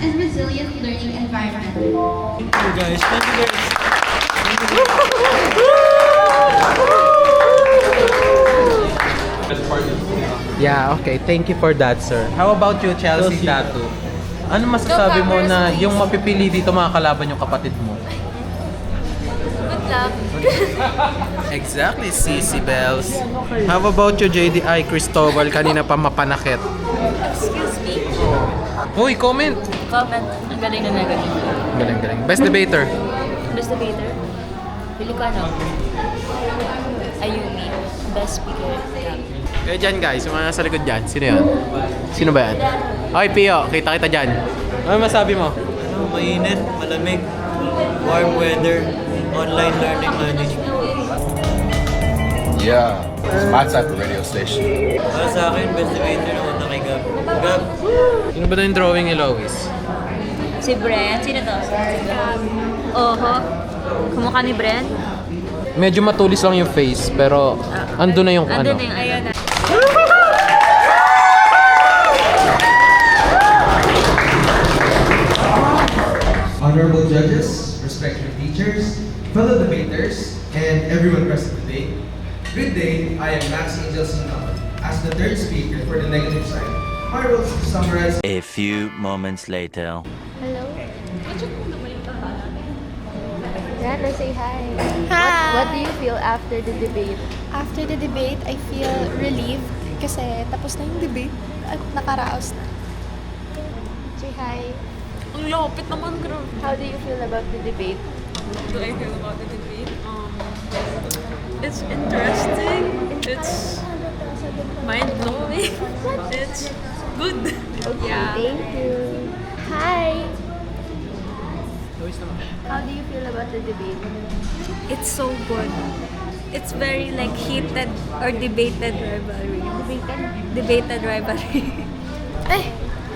and resilient learning environment. Thank you guys. Thank you guys. Yeah, okay. Thank you for that, sir. How about you, Chelsea Tattoo? Ano masasabi mo na yung mapipili dito mga kalaban yung kapatid mo? Good luck. Exactly, Sissy Bells. How about you, JDI Cristobal? Kanina pa mapanakit. Excuse me. Uy, comment! Comment. Ang galing na negative. Galing, galing. Best debater. Best debater? Pili ko ano? Ayumi. Best speaker. Kaya dyan guys, yung mga nasa likod dyan. Sino yan? Sino ba yan? Okay, Pio. Kita kita dyan. Ano masabi mo? Ano, mainit, malamig, warm weather, online learning management. Yeah, it's my type of radio station. Para sa akin, best debater naman na kay Gab. Gab, Sino ba na yung drawing ni Lois? Si Brent. Sino to? Oho. Kumukha ni Brent? Medyo matulis lang yung face, pero andun na yung ano. Andun na yung ayun na. Honorable judges, respected teachers, fellow debaters, and everyone present today. Good day, I am Max Angel Singh. As the third speaker for the negative side, my role is to summarize. A few moments later. Hello. Rana, say hi. Hi. What do you feel after the debate? After the debate, I feel relieved kasi tapos na yung debate at nakaraos na. Say hi. Ang lapit naman, girl. How do you feel about the debate? Do I feel about the debate? It's interesting. It's mind-blowing. It's good. Okay, Yeah. thank you. Hi. How do you feel about the debate? It's so good. It's very like heated or debated rivalry. Debated rivalry.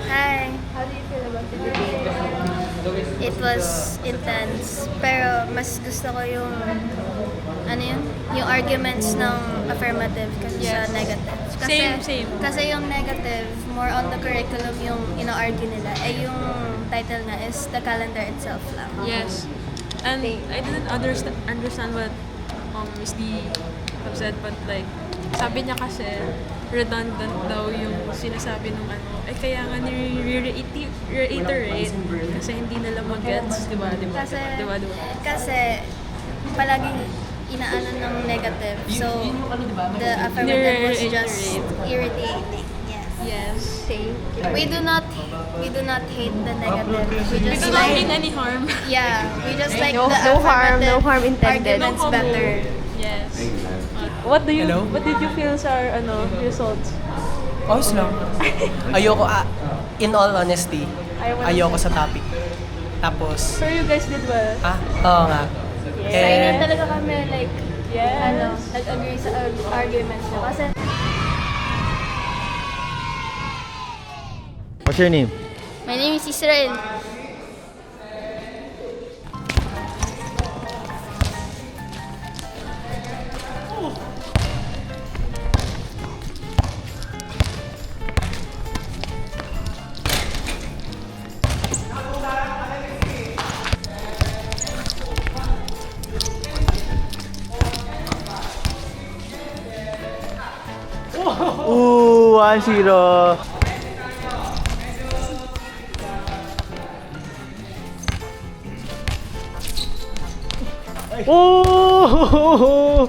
Hi. How do you feel about the debate? It was intense. Pero mas gusto ko yung ano yun? Yung arguments ng affirmative kasi sa negative. Kasi, Same. Kasi yung negative, more on the curriculum yung ina-argue nila. Eh yung title nga is the calendar itself lang. Yes. And I didn't understand what Miss D have said, but like, sabi niya kasi redundant daw yung sinasabi nung ano. Eh kaya nga ni-reiterate kasi hindi nila mag-gets, di ba? Kasi palaging inaano ng negative. So, the affirmative was just irritating. Yes. Yes. Thank you. We do not hate the negative. We We just do not like mean any harm. yeah, we just like No- the no harm, no affirmative harm intended. arguments No harm. better. Yes. What did you feel sa results? Ayos lang. Ayoko, in all honesty, ayoko sa topic. Tapos, So you guys did well. oo nga. Excited talaga kami, like, Yes. nag-agree sa arguments niya. Kasi, what's your name? My name is Israel. Ooh, 1-0. Oh!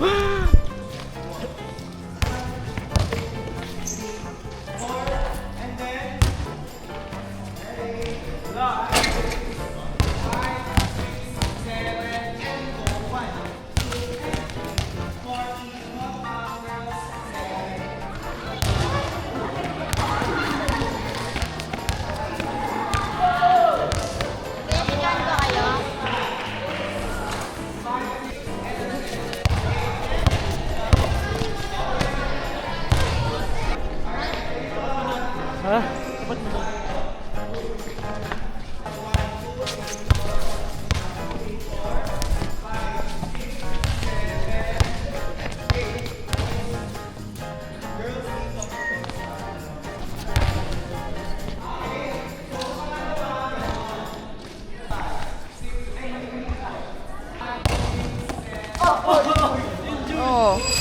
Oh.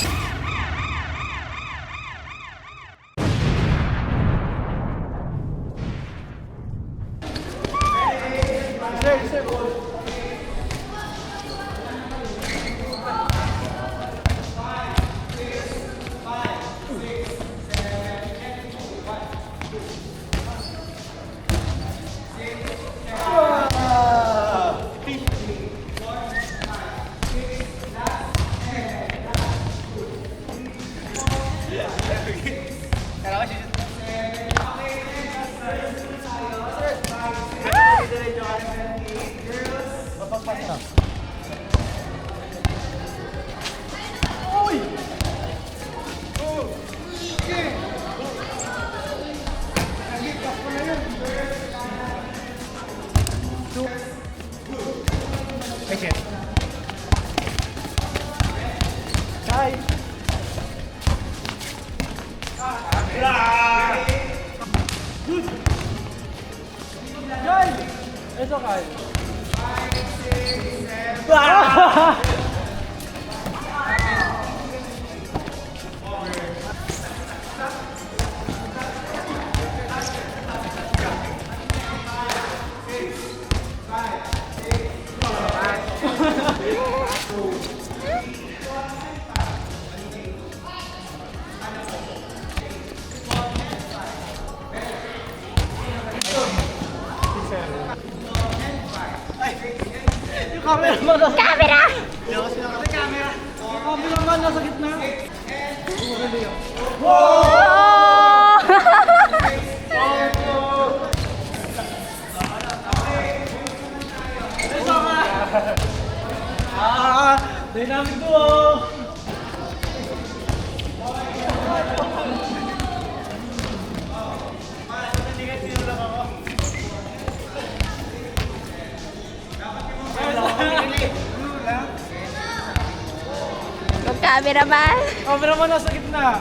Cameraman. Cameraman nasa gitna.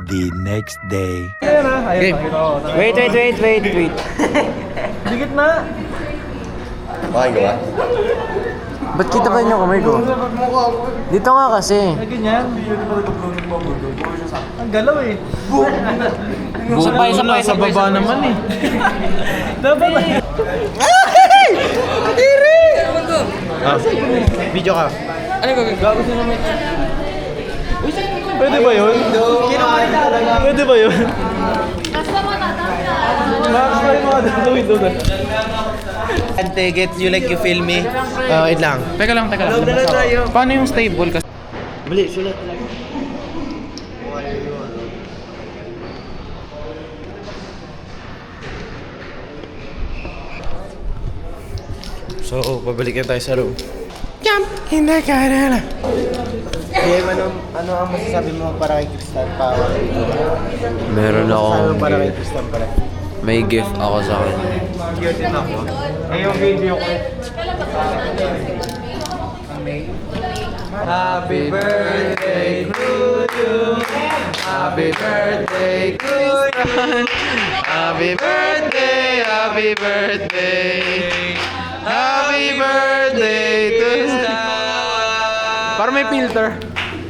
The next day. Wait. Dikit na. Bakit ba? Ba't kita ba yung kamay ko? Dito nga kasi. Ganyan. Ang galaw eh. Sabay Sa baba naman eh. Dapat ba? Video ka. Pwede ba yun? Pwede ba yun? Max pa yung mga datuin doon. And take it, you feel me? Wait lang. Teka lang. Paano yung stable kasi? Bali, sulat. So, pabalik tayo sa room. Jump in the canal. Ano ang masasabi mo para kay Kristal? Meron akong Para kay Kristal pala. may gift ako sa akin. Yung video ko. Happy birthday to you. Happy birthday to you. Happy birthday, happy birthday. Happy birthday to Stan. Para may filter.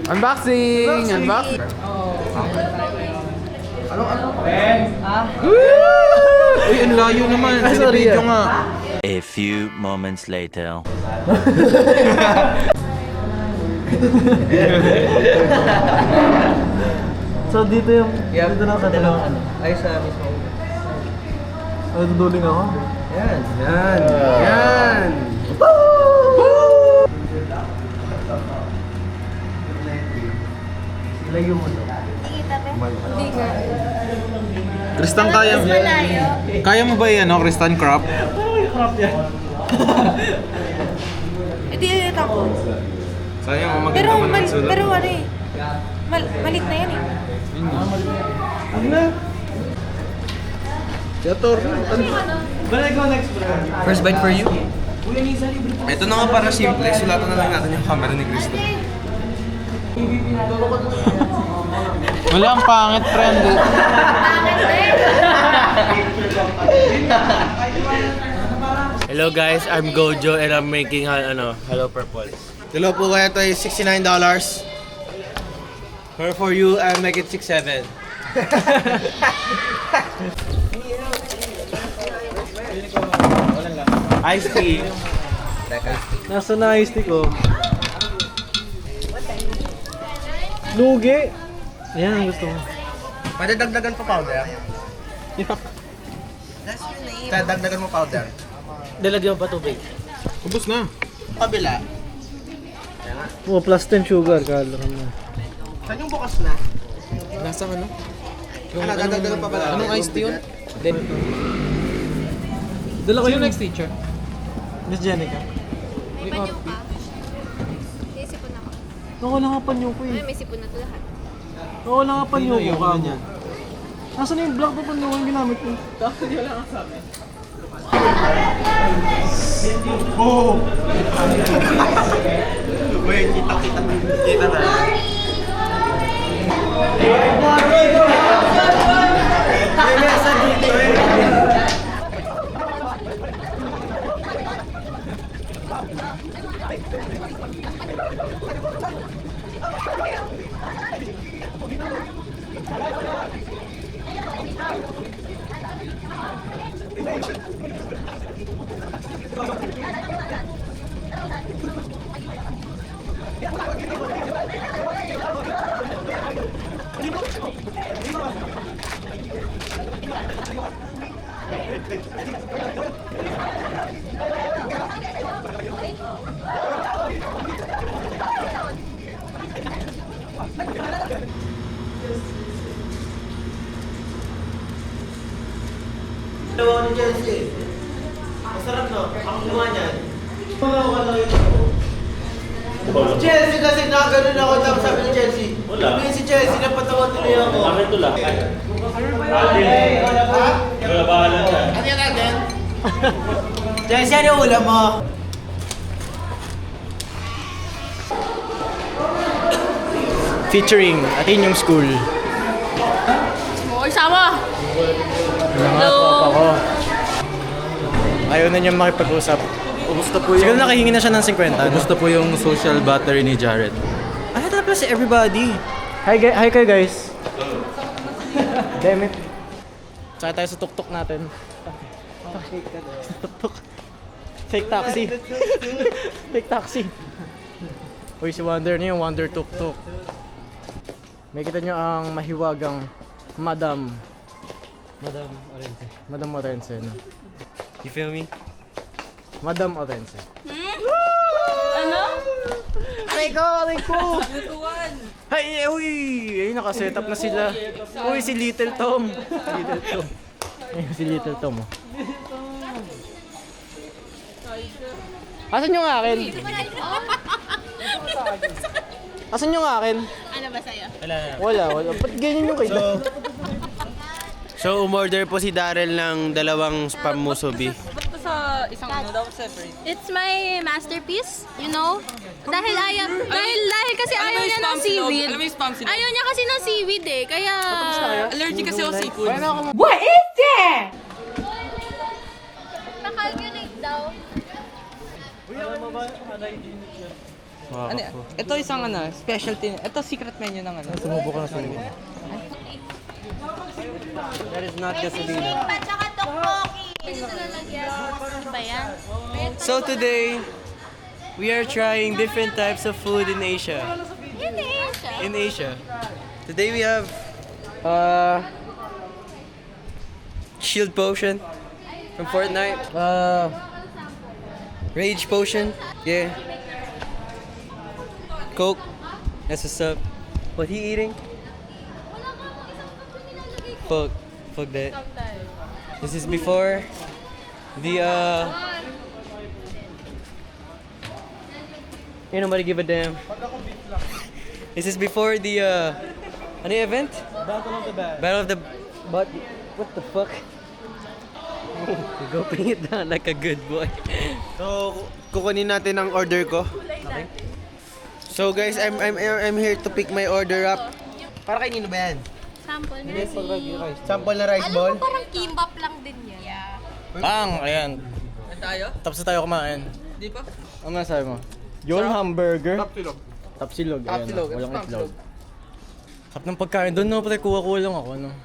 Unboxing. Uy, ang layo naman. Video nga. A few moments later. So dito yung dito lang sa dalawang ano. Ay sa mismo. Duduling ako. Yan. Yan. Ilayo mo to. Hindi nga. Kristan, kaya mo. Malayo. Kaya mo ba yan, no? Kristan crop? Hindi ulit ako. Sayang, maganda Pero, naman ang sulot. pero ano eh. Malit na yan eh. First bite for you. Ito na nga para simple. Sulatan na lang natin yung camera ni Cristo. Wala, ang pangit, friend. Hello guys, I'm Gojo and I'm making Hello Purple. Hello po kaya ito ay $69. For you, I'll make it 6-7. Ice tea. Nasa na ice tea ko? Lugi. Ayan ang gusto ko. Pwede dagdagan pa powder. Kaya dagdagan mo powder. Dalagyan pa tubig. Ubus na. Kabila. Oh, plus 10 sugar, kala ka na. Saan yung bukas na? Nasa ano? Ano, dadagdagan pa pala? Anong iced tea yun? Dala ko yung next teacher. Miss Jenica. May panyo ka? May sipon ako. Wala nga panyo ko Ay, may sipon na to lahat. Wala nga panyo ko ka mo. Nasaan yung black pa panyo ko yung ginamit ko? Wait, kita. Kita na. May mesa dito eh. Dalawa ni Chelsea. Masarap no? Ako gumawa niyan. Chelsea kasi nakaganon ako tapos sabi ni Chelsea. Wala. Sabi si Chelsea napatawa tuloy ako. Bakit tula? Wala bahala na. Ano yan natin? Chelsea, ano ulam mo? Featuring Ateneum School. Oy, sama! Ako. Ayaw na niya makipag-usap. Kumusta po Siguro nakahingi na siya ng 50. Kumusta po yung social battery ni Jared? Ano na pala si everybody? Hi kayo guys. Damn it. Tsaka tayo sa tuk-tuk natin. Tuk-tuk. Fake taxi. Fake taxi. Uy, si Wonder niyo, Wonder tuk-tuk. May kita nyo ang mahiwagang Madam Orense. No? You feel me? Madam Orense. Ano? Aray ko! Ay, uy! Ay, nakaset up na sila. Uy, si Little Tom. Ayun, si Little Tom. Oh. Asan yung akin? Asan yung akin? Ano ba sa'yo? Wala. Ba't ganyan yung kayo? So, umorder po si Daryl ng 2 spam musubi. Ba't sa isang ano daw separate? It's my masterpiece, you know? Dahil kasi ayaw niya ng seaweed. Alam mo yung spam silog? Ayaw niya kasi ng seaweed eh, kaya... Allergic kasi ako seafood. Nakalculate daw. Ano, ito isang specialty. Ito secret menu ng ano. Sumubo ka na sumubo. That is not gasolina. Pa, tsaka tokpoki. Ito lalagyan. Ano ba yan? So today, we are trying different types of food in Asia. In Asia. Today we have shield potion. From Fortnite. Rage Potion. Yeah. Coke. That's what's up. What he eating? Fuck. Fuck that. This is before the Ain't nobody give a damn. This is before the ano yung event? Battle of the But what the fuck? Go bring it down like a good boy. So, kukunin natin ang order ko. Okay. So guys, I'm here to pick my order up. Para kay Nino ba yan? Sample na Sample na rice ball. Alam mo, parang kimbap lang din yan. Yeah. Bang! Ayan. Tayo? Tapos na tayo kumain. Di pa? Ano masasabi mo? Yung hamburger. Tapsilog. Tapsilog. Ayan. Tapsilog. Walang Ito itlog. Sarap ng pagkain. Doon na pala kuha lang ako. Ano?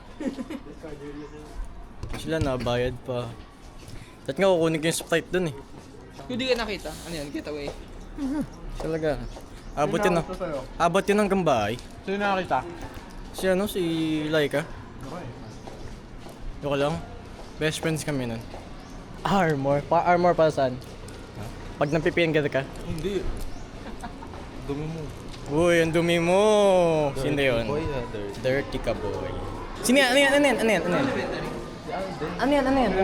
Sila nabayad pa. At nga kukunin ko yung Sprite doon eh. Kung di ka nakita, ano yan? Getaway. Talaga. Abot yun na. Abot yun hanggang bahay. Sino nakakita? Si ano, si Laika. Yoko lang. Best friends kami nun. Armor? Armor para saan? Pag napipian ka? Hindi. Dumi mo. Uy, ang dumi mo! Sino yun? Dirty ka boy. Sino yan? Ano yan? Ano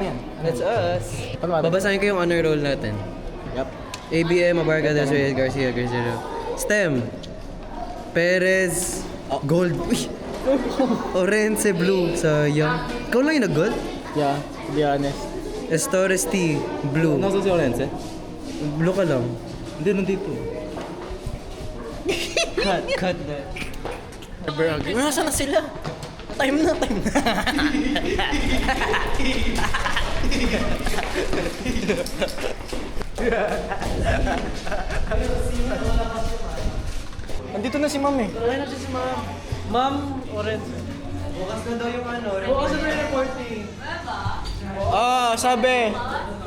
yan? That's us. Ano ba? Babasahin ko yung honor roll natin. Yup. ABM, Abarca, Del Reyes, Garcia, STEM. Perez, Gold. Uy! Orense, Blue. Sayang. Ikaw lang yung nag-gold? Yeah, to be honest. Estores T, Blue. Nasaan si Orense? Blue ka lang. Hindi, nandito. Cut that. Nasaan na sila? Time na. Andito na si Ma'am eh. Ay, na si Ma'am. Ma'am, Orense. Bukas na daw yung ano. Bukas na daw yung reporting. Sabi.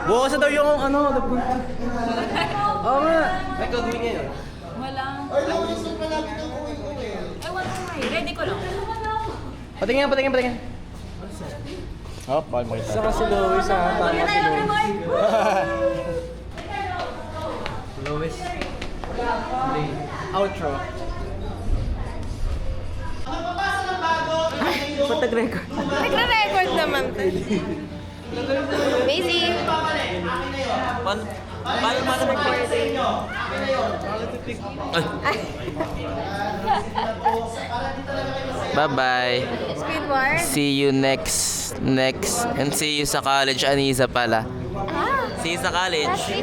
Bukas na daw yung ano. Oo nga. Ay, gagawin ngayon. Ready ko lang. Patingin. Oh, baka makita. Saka si Lois, Tama si Lois. Lois. Outro. Patag-record. Nagre-record naman to. Maisie. Paano mag-recording? Bye-bye. Squidward. See you next. And see you sa college, Anisa pala. See you sa college.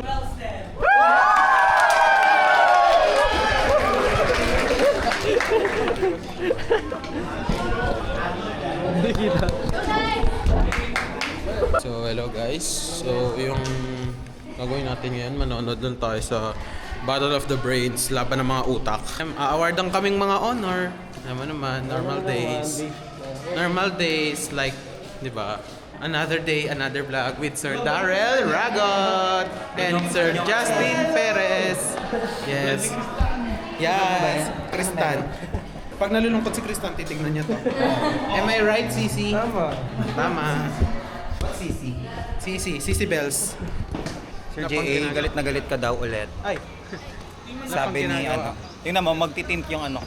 So, hello guys. So, yung gagawin natin ngayon, manonood lang tayo sa Battle of the Brains, laban ng mga utak. Awardan kaming mga honor. Naman, normal days. Normal days, like, di ba? Another day, another vlog with Sir Darrell Ragot and Sir Justin Perez. Yes. Yes. Kristan. Pag nalulungkot si Kristan, titignan niya to. Am I right, Sisi? Tama. Sisi Bells. Sir J.A., galit na galit ka daw ulit. Ay. Sabi ni ano. Tingnan mo, magtitint yung ano.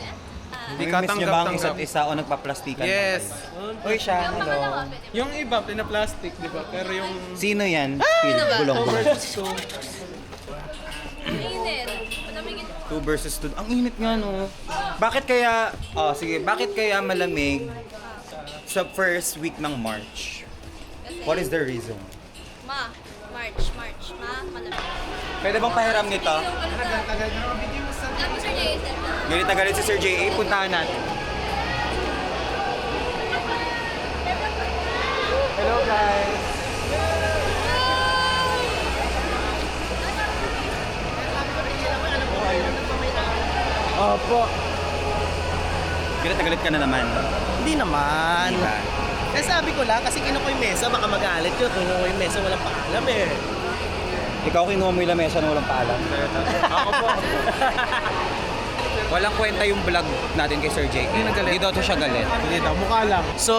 Hindi Miss niyo ba ang katanggap-tanggap. isa't isa o nagpa-plastikan Yes. lang kayo? Uy, siya, hello. Yung iba, pinaplastic, di ba? Pero yung... Sino yan? Phil, bulong. Init. 2 versus 2. Ang init nga, no? Bakit kaya, bakit kaya malamig sa first week ng March? What is the reason? March. Malamig. Pwede bang pahiram nito? Sir Jay, Galit na galit si Sir J.A. Puntahan natin. Hello guys. Opo. Galit na galit ka na naman. Hindi naman. Diba? Eh sabi ko lang, kasi kinuha ko yung mesa, baka magalit yun. Kinuha ko yung mesa, walang paalam eh. Ikaw kinuha mo yung lamesa na walang paalam. Ako po. walang kwenta yung vlog natin kay Sir JK. Hindi daw siya galit. Hindi daw, mukha lang. So,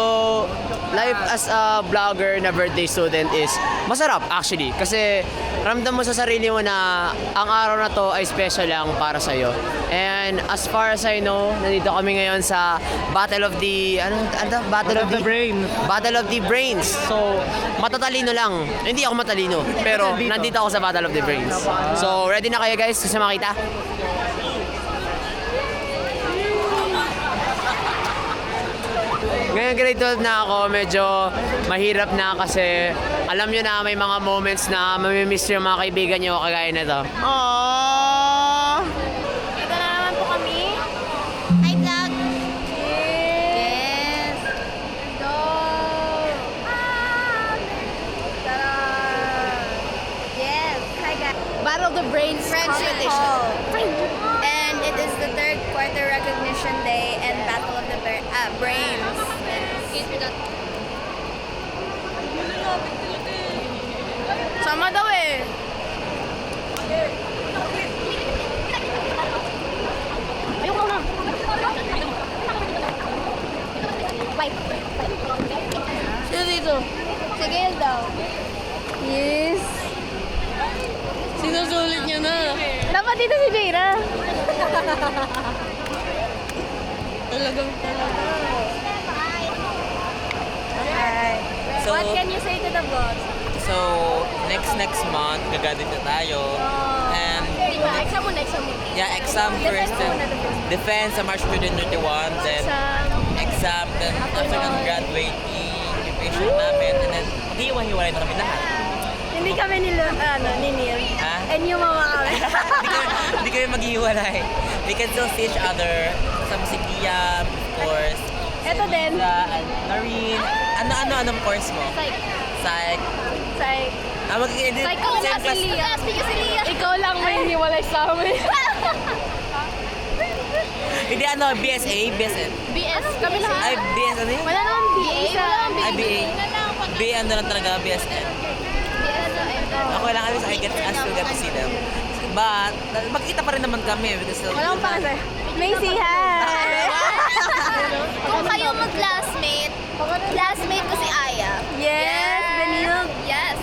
life as a vlogger na birthday student is masarap actually. Kasi ramdam mo sa sarili mo na ang araw na to ay special lang para sa'yo. And as far as I know, nandito kami ngayon sa Battle of the... Battle of the Brain. Battle of the Brains. So, matatalino lang. Hindi ako matalino. Pero nandito ako sa Battle of the Brains. So, ready na kayo guys? Gusto makita? Ngayon grade 12 na ako, medyo mahirap na kasi alam nyo na may mga moments na mamimiss yung mga kaibigan nyo kagaya na to. Aww! Ito na naman po kami. Hi, vlog! Yes! Let's go! Tara! Yes! Hi, guys! Battle of the Brains Friendship Hall. And it is the third quarter recognition day and Battle of the Brains. Sama daw eh. Ayoko na. Sino dito? Si Gail daw. Yes. Sinusulit niya na. Dapat dito si Jaira. Talagang So, What can you say to the vlog? So, next month, gagadit na tayo. And, Diba? Exam mo, exam mo. yeah, exam Defense first. muna, Defense sa March 2021. Then, exam. Then, after ng graduate, i-preparation namin. And then, maghiwa-hiwalay na kami lahat. Hindi kami ni Neil. Ha? And yung mama kami. Hindi kami maghihiwalay. We can still see each other. Sa Musikiam, of course. Ito din. Noreen. Anong course mo? Psych. Psych. Psych. Mag-edit. Psych ko na si Lia. Sige si Lia. ikaw lang may hiwalay sa amin. Hindi BSA, BSN. BS. Kami lahat. Ay, BS ano yun? Wala namang BA. Wala namang Ay, BA. BA ano lang talaga, BSN. Ako lang kami sa I still get to see them. But, magkita pa rin naman kami. Walang pangasay. Macy, hi! Kung kayo mag-classmate, classmate ko si Aya. Yes, Benil. Yes.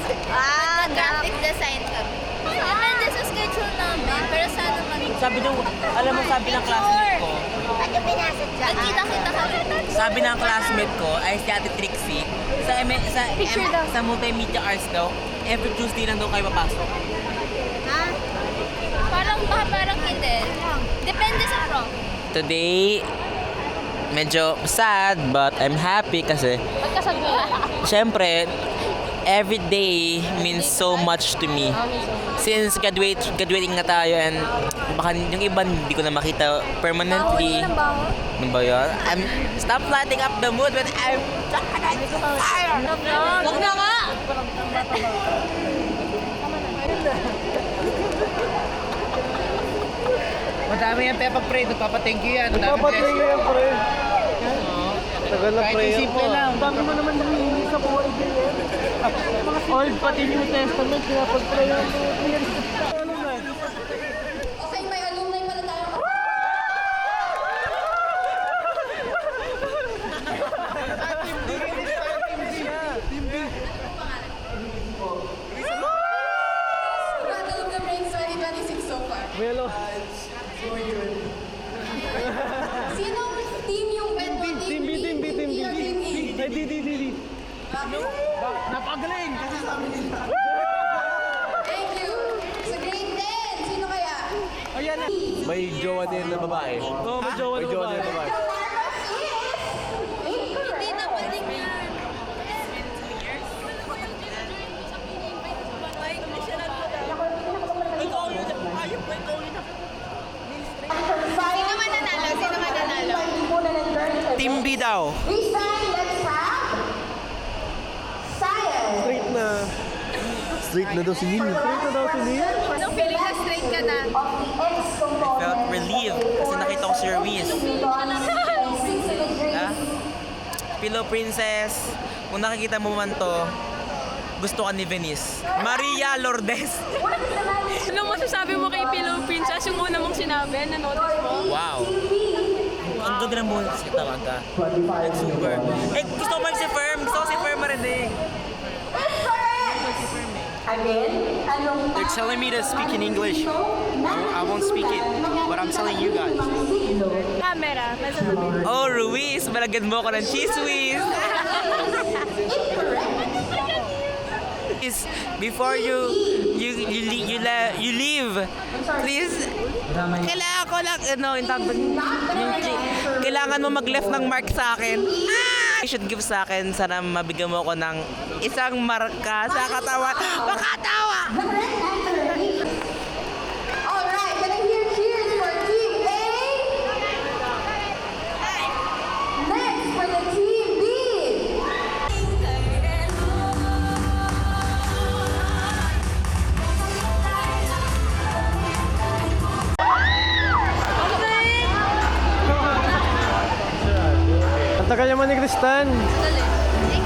Graphic design kami. Depende sa schedule namin, pero sana Sabi ng classmate ko. Ano pinasadya? Nagkita-kita kami. Sabi ng classmate ko ay si Ate Trixie. Sa multimedia arts daw, every Tuesday lang daw kayo papasok. Ha? Parang hindi. Depende sa prof. Today, medyo sad but I'm happy kasi Magkasag mo yan. syempre, every day means so much to me. Since graduating na tayo and baka yung iba hindi ko na makita permanently. Ano ba yun? Stop lighting up the mood when I'm fire! Wag na nga! Madami yan, Peppa Pre. Nagpapa-thank you yan. Papatay ko yan, pre. Tagal na, pre. Kahit simple lang. Dami mo naman nangihingi sa buhay ko yan. Old pati New Testament, pinapag-pray yan. Okay, may alumni pala tayo. Battle of the Brains 2026 so far. Melo. Sinong team yung bet mo? Team B. Ay, di. Napagaling! Kasi sabi nila. Thank you. Sa grade 10, sino kaya? Ayan na. May jowa din na babae. Oo, may jowa na babae. Hindi na pwedeng yan. Sino mananalo? Team B daw. This time, let's have Science. Straight na daw si Neil. Anong feeling na straight ka na? Felt relieved kasi nakita ko si Ruiz. Pillow Princess, kung nakikita mo man to, gusto ka ni Venice. Maria Lourdes. Anong masasabi mo kay Pillow Princess? Yung una mong sinabi, na-notice mo? Wow. Ang ganda ng buhay sa talaga. Like, super. Eh, gusto ko si Firm. Gusto ko si Firm marinig. They're telling me to speak in English. I won't speak it, but I'm telling you guys. Camera. Oh, Ruiz, malagyan mo ako ng cheese whiz. Is before you leave, please. Kailangan ko lang kailangan mo mag-left ng mark sa akin. You should give sa akin, sana mabigyan mo ako ng isang marka sa katawan. Makatawa! Alright, can I hear cheers for Team A? Next for the Team B. Ang tagal naman ni Kristan.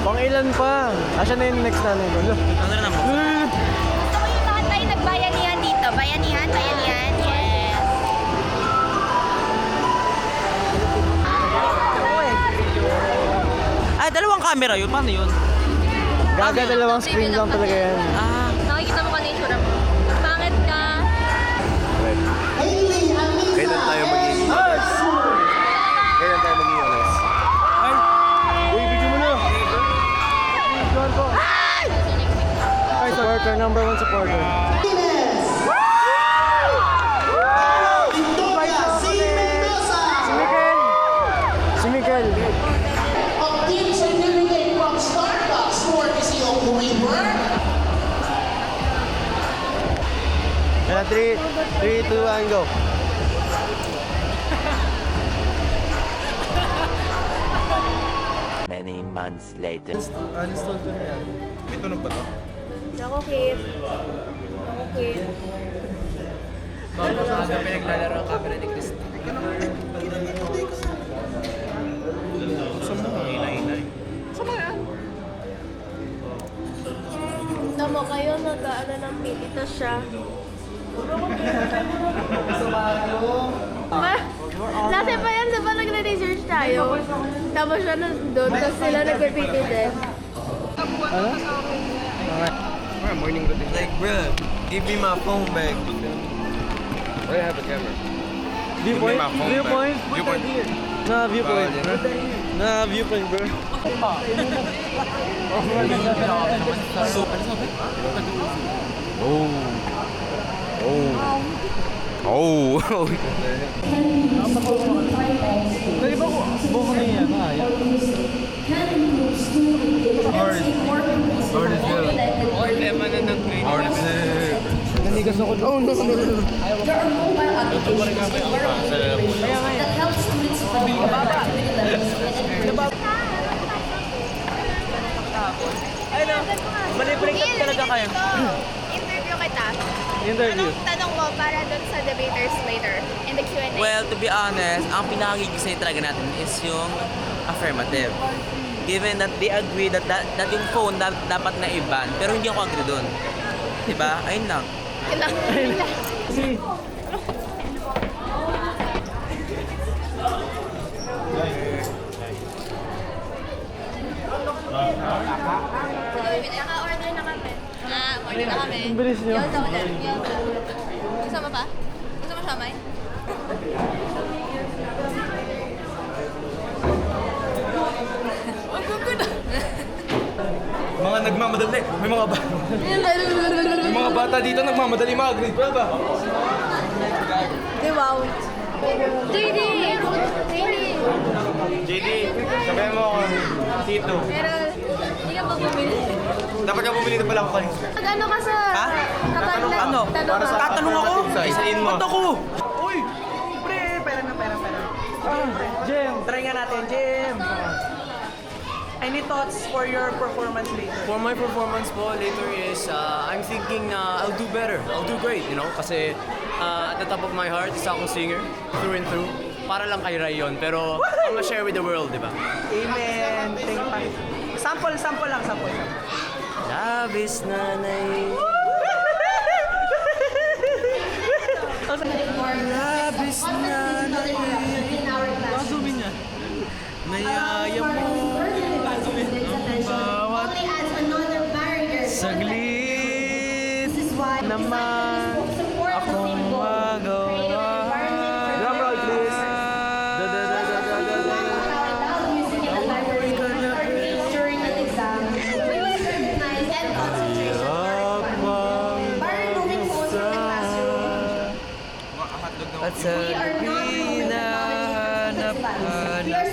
Pang ilan pa? Asya na yung next namin. Ano na naman? Gusto ko yung lahat tayo nagbayanihan dito. Bayanihan. Yes. Ay, dalawang camera yun. Paano yun? Gaga, dalawang screen lang talaga yan. Nakikita mo ka na yung sura mo. Pangit ka. Kailan tayo mag-iiwas? Kailan tayo mag-iiwas? Uy, video mo na! Videoan ko! Ay, supporter, number 1 supporter. Si Miguel! Team certificate from Starbucks for this yung waiver. Kaya 3, 2, 1, go! Many months later. Uninstall ko na yan. May tunog ba to? Ako, Kate. Bakit sa aga pinaglalaro ang camera ni Chris? Saan mo ang inay-inay? Tama kayo, nag-ano ng pilita siya. Dati pa yan, diba nagre-research tayo? Tapos siya nandun, tapos sila nagpipiti din. Ano? Morning routine. Like, bro, give me my phone back. Where have a camera? Viewpoint? Viewpoint? Viewpoint. Na, viewpoint. Na, viewpoint, bro. Oh. Pwede ba ko? Buko na yan, ayaw. Nanigas ako. Oh, no. There are mobile applications in learning that help students follow Balik-balik talaga kayo. Interview kita. Interview. Anong tanong mo para dun sa debaters later in the Q&A? Well, to be honest, ang pinakagigisa talaga natin is yung affirmative. Given that they agree that yung phone dapat na i-ban, pero hindi ako agree dun. Diba? Ayun lang. Naka-order na kami. Order na kami. Ang bilis niyo. Gusto mo pa? Gusto mo siya, May? Mga nagmamadali. May mga bata dito nagmamadali mga grade 12 ah. Di wow. JD! JD, sabihin mo ako, Tito. Pero, hindi ka pa bumili. Dapat ka bumili na pala ako kanina. Ano ka sa... Ha? Ano? Tatanong ako? Isain mo. Ba't ako? Uy! Pre, pera. Jim! Try nga natin, Jim! Any thoughts for your performance later? For my performance po later is, I'm thinking I'll do better. I'll do great, you know? Kasi at the top of my heart, isa akong singer, through and through. Para lang kay Rayon, pero I'm gonna share with the world, di ba? Amen. Thank you. Sample lang. Labis na Labis na Zoom in niya. Nayaya mo bawat saglit naman akong magawa. Drum roll please. At sa hinahanap-hanap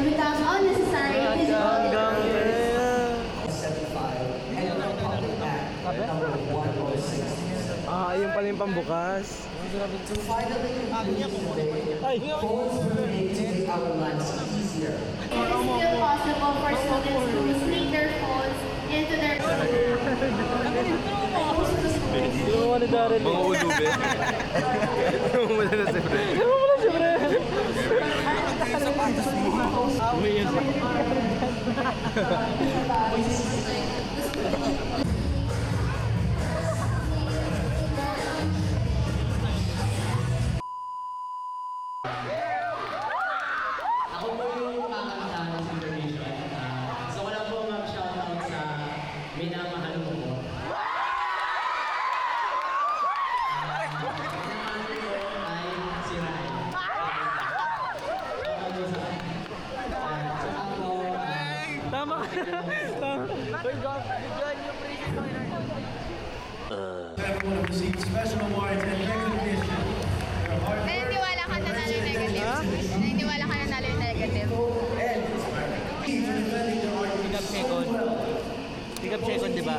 kita hanggang ayun pala yung pambukas. Ay! It is still possible for students to sneak their phones into their Mga ulube. Wala na siyempre. Ako po yung kakanta ng Sindoration. So wala po mag-shoutout sa minamahal mo po. Tama ka. Tama. Uy, God. Bigyan yung previous Everyone will receive special awards and recognition. Naniniwala ka na nalo yung negative? Naniniwala ka na nalo yung negative? Pick up second, di ba?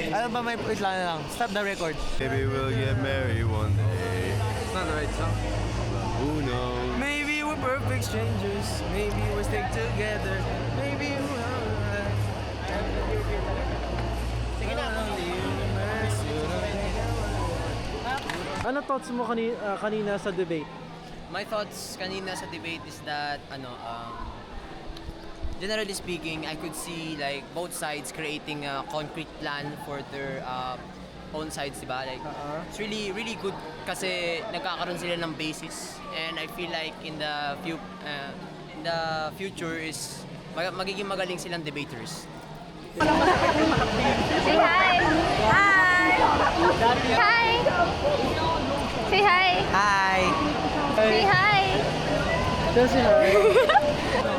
Ano ba may wait lang. Stop the record. Maybe we'll get married one day. It's not the right song. Who knows? Maybe we're perfect strangers. Maybe we'll stick together. Maybe we'll... Sige na. Ano thoughts mo kanina sa debate? My thoughts kanina sa debate is that generally speaking, I could see like both sides creating a concrete plan for their own sides, diba? Like it's really good kasi nagkakaroon sila ng basis, and I feel like in the future is magiging magaling silang debaters. Say hi! Hi! Hi! Say hi! Hi! Say hi! Say hi!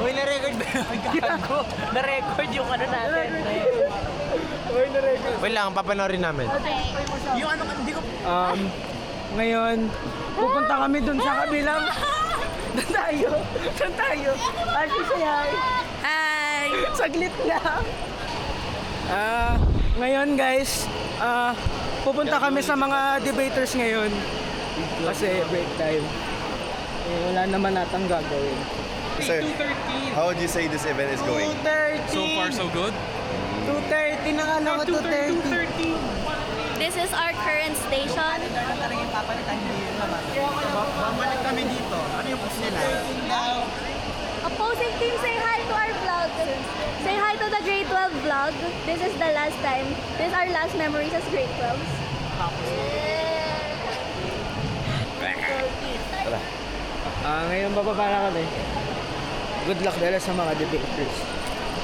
Uy, na-record ba yun? Gago! Na-record yung ano natin. Wait lang, papanorin namin. Yung ano, hindi ko... Ngayon, pupunta kami dun sa kabilang... Doon tayo. Ashley, say hi! Hi! Saglit lang! Ngayon guys, pupunta kami sa mga debaters ngayon. Kasi break time. Wala naman natang gagawin. Sir, how would you say this event is going? 2:30! So far, so good? 2:30 na ano ko, 2:30. This is our current station. Babalik kami dito. Ano yung post nila? Opposing team, say hi to our vlog. Say hi to the grade 12 vlog. This is the last time. This is our last memories as grade 12s. Ngayon bababa na kami. Good luck dahil sa mga debaters.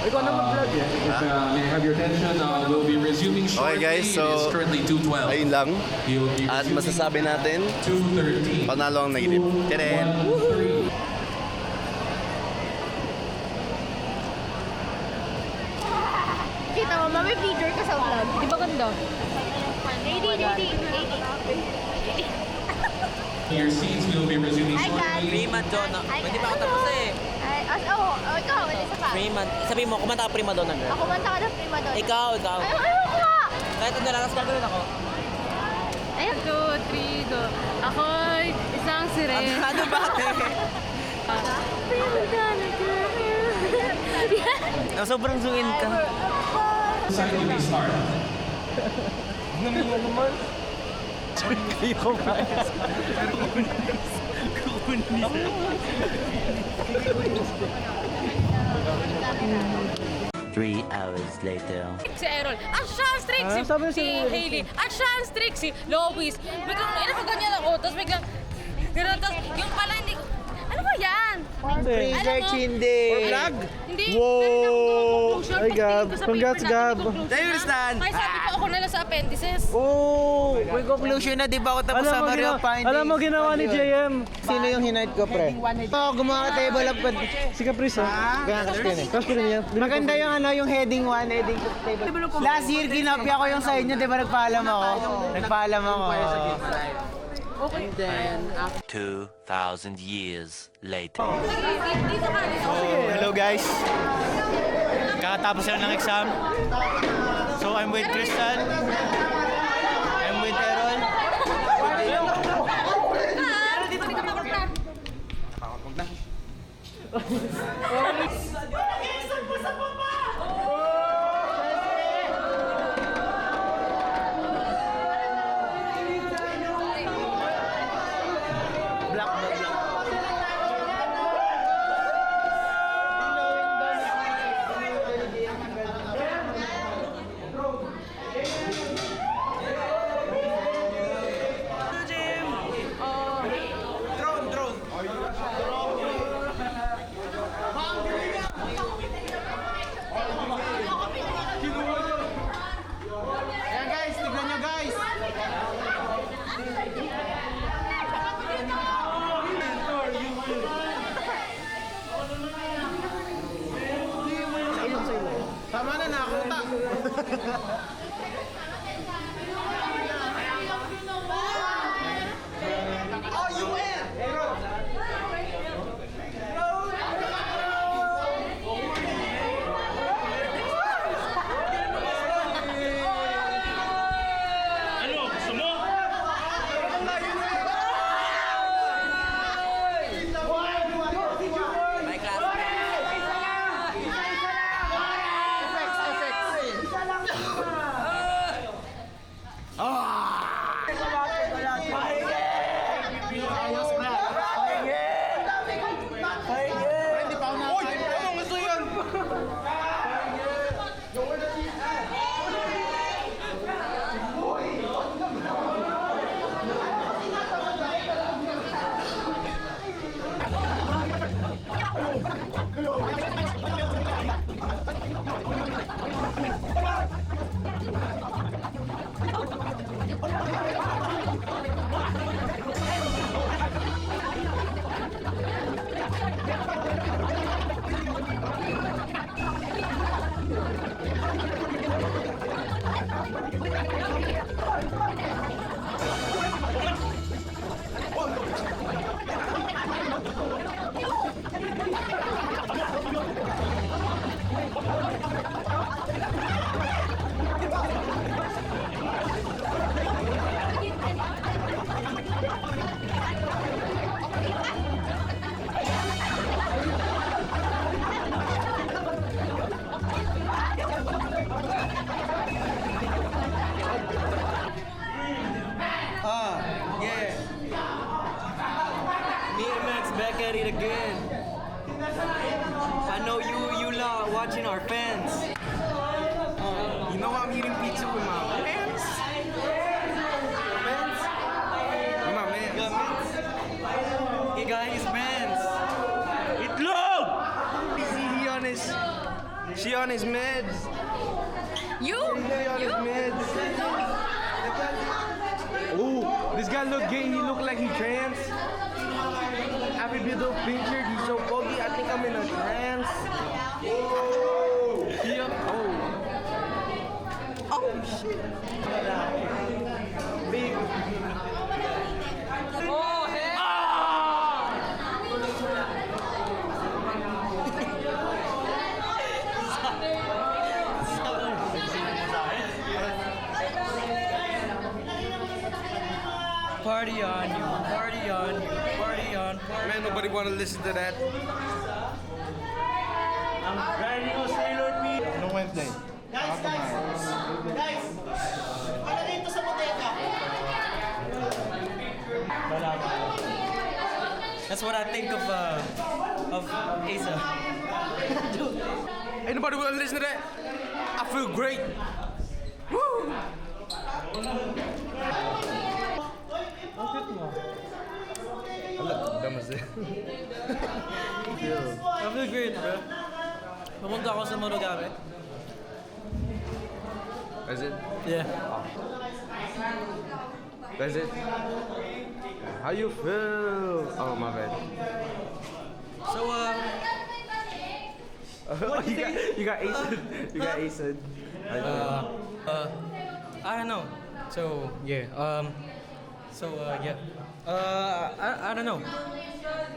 Ikaw na mag-vlog yan. May I have your attention? We'll be resuming shortly. Okay guys, so It is currently 2:12. ayun lang. You'll be At resuming masasabi natin, 2:13. panalo ang negative. Tadaan! Kita mo, mami feature ka sa vlog. Di ba ganda? JD. Your seats will be resuming Hi, guys. shortly. Prima Donna. Hi, Hindi pa ako tapos eh. Ikaw, isa pa. Sabi mo, kumanta ka Prima Donna, girl. Ako manta ka ng prima doon. Ikaw. Ayaw ko nga! Kahit ano lang, gagawin ako. Ayun. 2, 3, go. Ako'y isang sirena. Ano ba? Sobrang zungin ka. Side will be start. Kayo ba? 3 hours later. Si Errol. At siya ang strict si, sabi si Hailey. At siya ang strict si Lois. Biglang, ganyan ako. Tapos biglang, gano'n. Tapos yung pala hindi ko, ano ba yan? Freezer Chindi. Vlog? Hindi. Wow! Ay, Gab. Congrats, Gab. Do you understand? Kaya sabi ko ako na lang sa appendices. Oh! May conclusion na, di ba ako tapos sa Mario Findings? Alam mo ginawa ni JM. Sino yung hinite ko, pre? Gumawa ka table up. Si Caprice, ha? Crush ko rin yan. Maganda yung yung heading 1, heading 2 table. Last year, kinopya ko yung sa inyo, di ba nagpaalam ako? Nagpaalam ako. Okay. Then, 2,000 years later. Hello guys. Kakatapos lang ng exam. So I'm with Crystal. I'm with Errol. Ayan guys, tignan nyo guys. Tama na, nakakuta. Back at it again. I know you love watching our fans. You know I'm eating pizza with my fans. Fans? With my mans. Hey guys, fans. Itlog! She on his meds. You? He on his meds. Ooh, this guy look gay. He look like he trans. Every beautiful picture, he's so foggy. I think I'm in a trance. Oh, yeah. Oh shit. Big. Oh, hey. Party on you, party on you, party on, party. Man, nobody wanna listen to that. I'm riding on Sailor P. No Wednesday. Guys! Ano dito sa bodega? That's what I think of Asa. Ain't nobody will listen to that. I feel great. Woo! I feel great, bro. Pumunta ako sa Morogame. Is it? Yeah. Is it? How you feel? Oh, my bad. So, you got aced. You got aced. I don't know. So, yeah. Yeah. I don't know.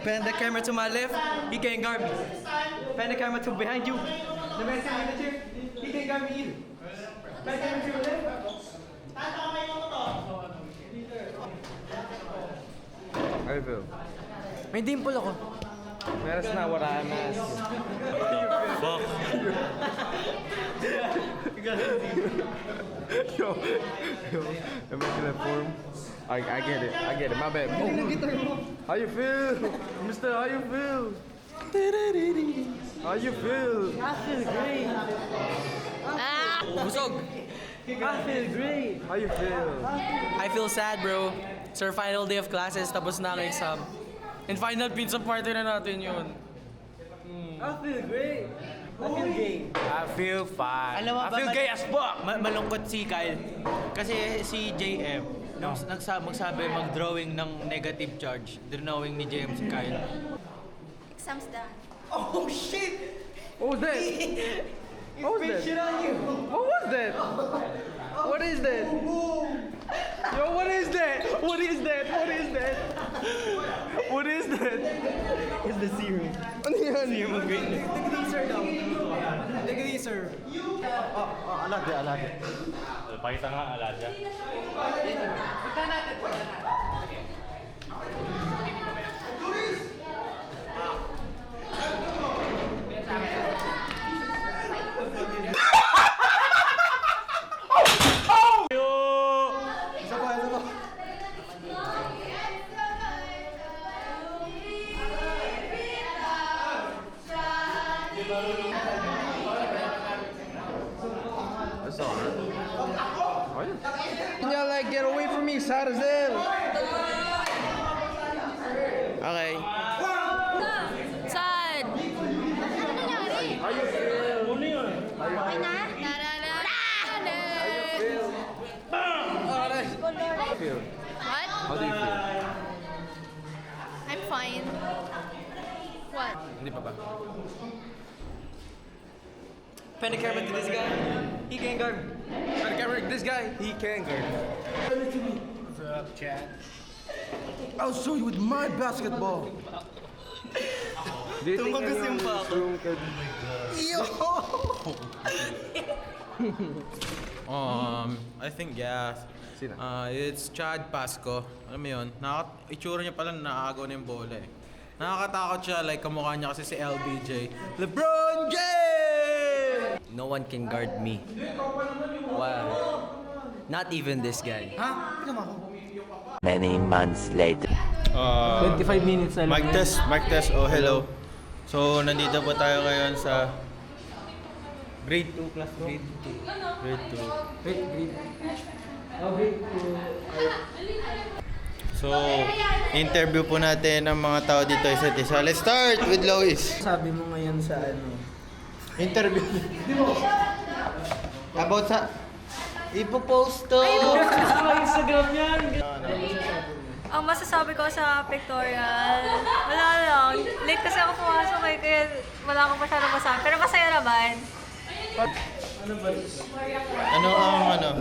Pan the camera to my left, he can't guard me. Pan the camera to behind you, the man sitting in the chair, he can't guard me either. Pan the camera to your left. How you feel? May dimple ako. That's not what I'm asking. Fuck. Yo, am I in that form? I get it. I get it. My bad. How you feel, Mister? How you feel? How you feel? I feel great. Busog. I feel great. How you feel? I feel sad, bro. Sir, final day of classes, tapos na ang exam. And final pizza party na natin yun. I feel great. I feel gay. I feel fine. Alam mo I ba, feel gay as fuck. malungkot si Kyle. Kasi si JM, nung magsabi mag-drawing ng negative charge, drawing ni JM si Kyle. Exams done. Oh shit! What was that? What was that? Shit on you. What was that? What is that? Yo, what is that? What is that? What is that? What is that? It's the serum. Ano yan? Serum of greatness. Look at these, sir. Look at these, sir. Alada. Pakita nga, alada. That's all right. Can y'all like get away from me, sad as hell? Okay. Sad! How you feel? Okay na? How you feel? What? How do you feel? I'm fine. What? Hindi pa ba? Pen the camera to this guy. He can't guard me. Pen the camera, this guy, he can guard. What's up, Chad? I'll show you with my basketball. Do you think anyone in this room could... I think yeah. Sino? It's Chad Pasco. Alam mo yun, itsura niya pala naaagaw na yung bola eh. Nakakatakot siya, like kamukha niya kasi si LBJ. LeBron James! No one can guard me. Wow. Not even this guy. Many months later. 25 minutes na lang. Mic test, oh hello. So, nandito po tayo ngayon sa grade 2 class, grade 2. Grade 2. So, interview po natin ang mga tao dito isa't isa. Let's start with Lois. Sabi mo ngayon sa ano? Interview. About sa... Ipopost to! Sa Instagram yan! Ang masasabi ko sa pictorial, wala lang. Late kasi ako pumasok eh, kaya wala akong masyadong masabi. Pero masaya naman. Ano ang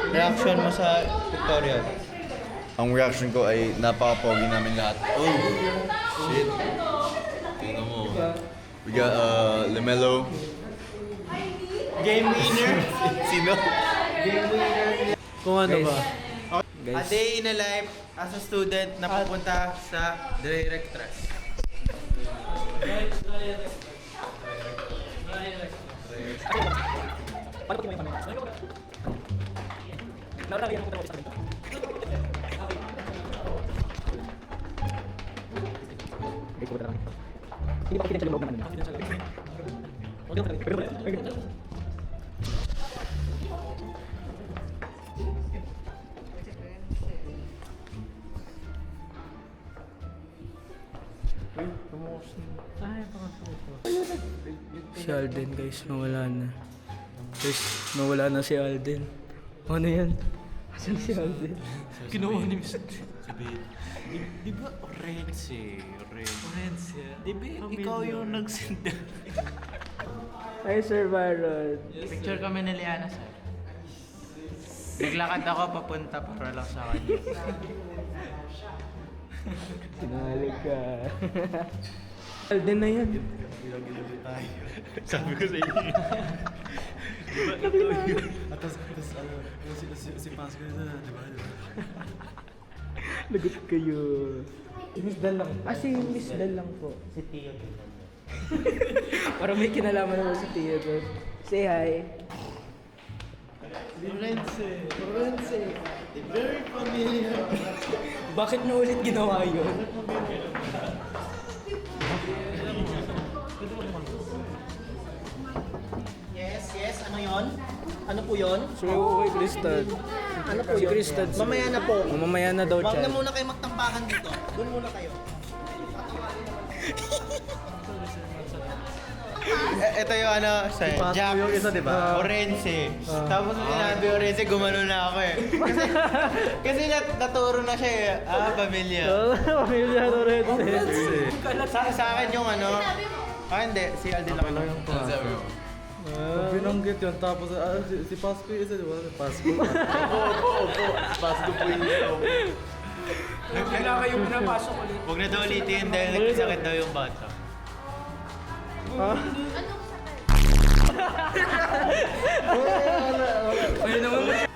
reaction mo sa pictorial? Ang reaction ko ay napaka-pogi namin lahat. Oh, shit. Tingnan mo. We got LaMelo. Game winner? Sino? Game winner. Kung ano ba? A day in a life as a student na pupunta sa Directress. Si Alden guys, nawala na. Guys, nawala na si Alden. Ano yan? Asan si Alden? Ginawa ni Mr. Di ba Orense? Orense? Di ba ikaw yung nagsinda? Hi Sir Byron. Picture kami ni Liana, sir. Naglakad ako papunta para lang sa kanya. Sinali ka. Alden na yan. Sabi ko sa inyo. Di ba ikaw yun? Tapos si Pasco na, di ba? Lagot kayo. Miss Dal lang. Si Miss Dal lang po. Si Tio. Parang may kinalaman naman si Tia doon. Say hi. Lorenze. Very familiar. Bakit na ulit ginawa yun? Yes, ano yon? Ano po yon? So, okay, Kristen. Ano po Si yun? Kristen. Mamaya na po. Mamaya na daw, Huwag na Chad. muna kayo magtampakan dito. Doon muna kayo. Ito yung ano, sa Jack. Yung isa, di ba? Orense. Tapos sinabi Orense, gumano na ako eh. Kasi naturo na siya eh. Pamilya. Pamilya na rin. Sa akin yung ano, hindi. Si Alden lang yung Binanggit yun. Tapos si Pasco yung isa, di ba? Pasco. Pasco po yun. Kailangan kayo pinapasok ulit. Huwag na daw ulitin dahil nagkasakit daw yung bata. Ayun naman.